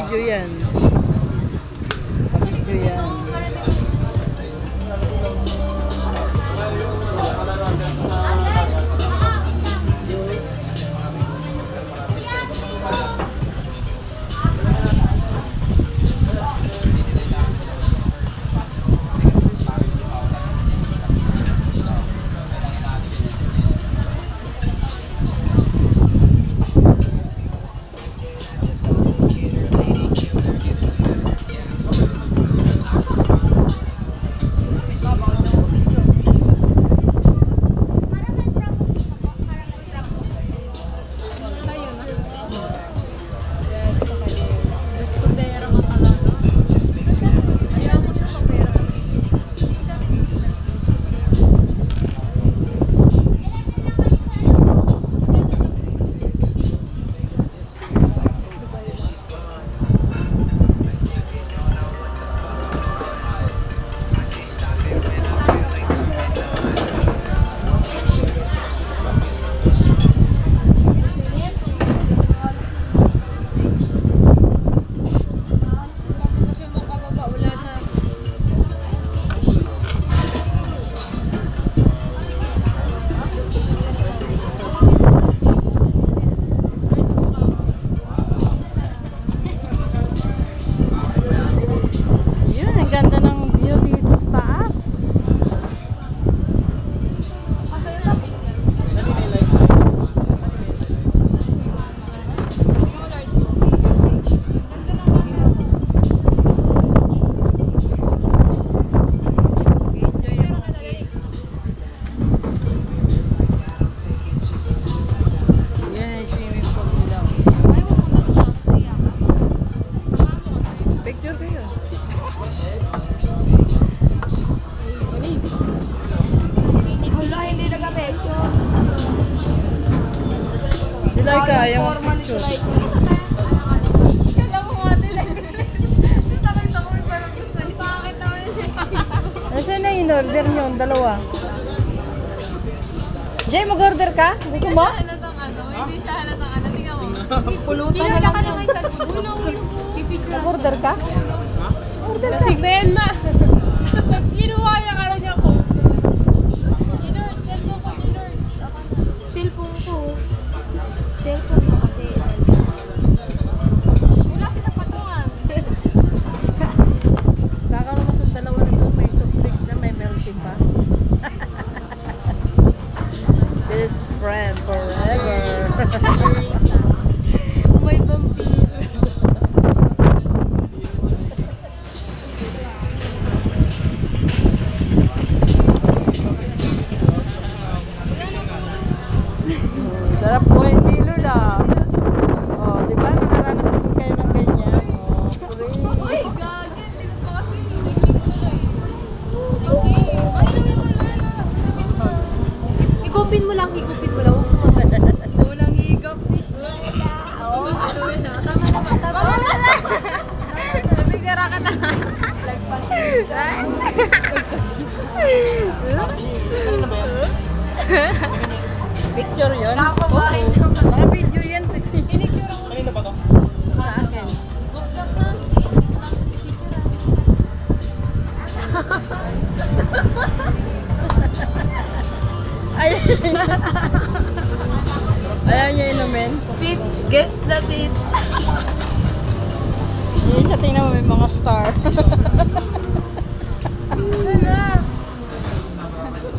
Naka-video yan. Naka-video yan. Sila kaya mag-picture. Kala mo nga sila. Takot ako yung parang gusto. Bakit naman yun? Nasaan na in order nyo? Dalawa. Jay, mag-order ka? Gusto mo? Halatang ano. Hindi siya halatang ano. Tingnan mo. Pulutan Sino na na lang ka yan. naman sa ulo? Pipicture. Mag-order ka? Order ka. Si Benma. Kinuha niya ka lang niya ko. Dinord, cellphone ko, Dinord. Cellphone ko. Cellphone ko kasi. Wala silang patungan. Kakaroon itong dalawa na ito. May soft drinks na may melting pa. Best friend forever. May vampire. Sarap po yung dealer lang. Oh, di ba? Nakaranas na din kayo ng ganyan. Oh, free. Uy, gagil. Likod pa kasi. Nag-click ko na eh. Kasi, Igupin mo lang, igupin mo lang. walang higap, please. Oo. Tama naman. Tama na. Nabigara ka na. Picture yun? Naka-video yan. Pinicture ako. Kanina ba to? Sa akin. Gupgap na. Hindi ko na ako pipicture Ayaw niya. Ayaw niya inumin. Tit, guess na tit. Yung isa tingnan mo may mga star.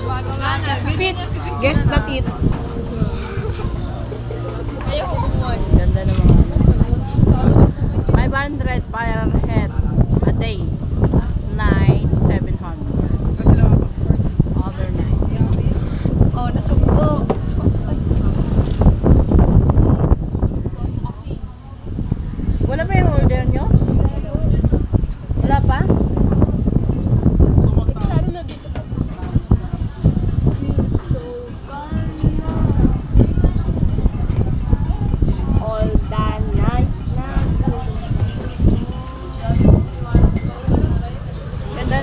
Bago nga na. Pit, guess na tit. Ayaw ko bumuwan. Ganda ng mga Sa ano naman 500 per head a day. Night 700. Overnight. Oh, nasugbo. Wala pa yung order nyo? Wala pa? All the night na. Ganda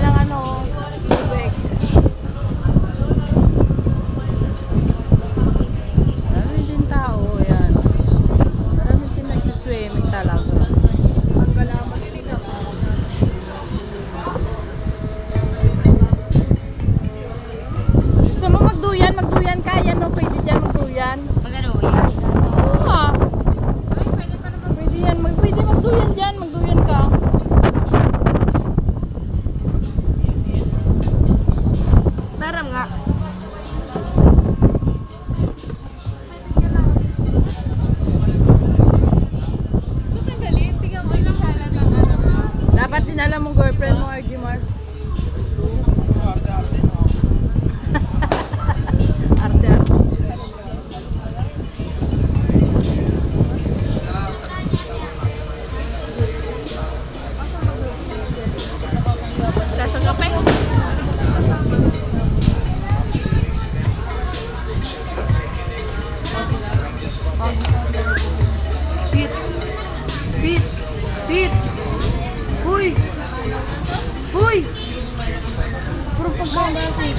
dyan kaya, no? Pwede dyan magduyan. Magano yan? Oo nga. Pwede yan. Pwede magduyan dyan. Magduyan ka. Meron nga. Dapat din alam mong girlfriend mo, Arjimar. Arte-arte. Lasang kape. Sweet. Sweet. Sweet. Uy! Uy! Puro pagkain natin.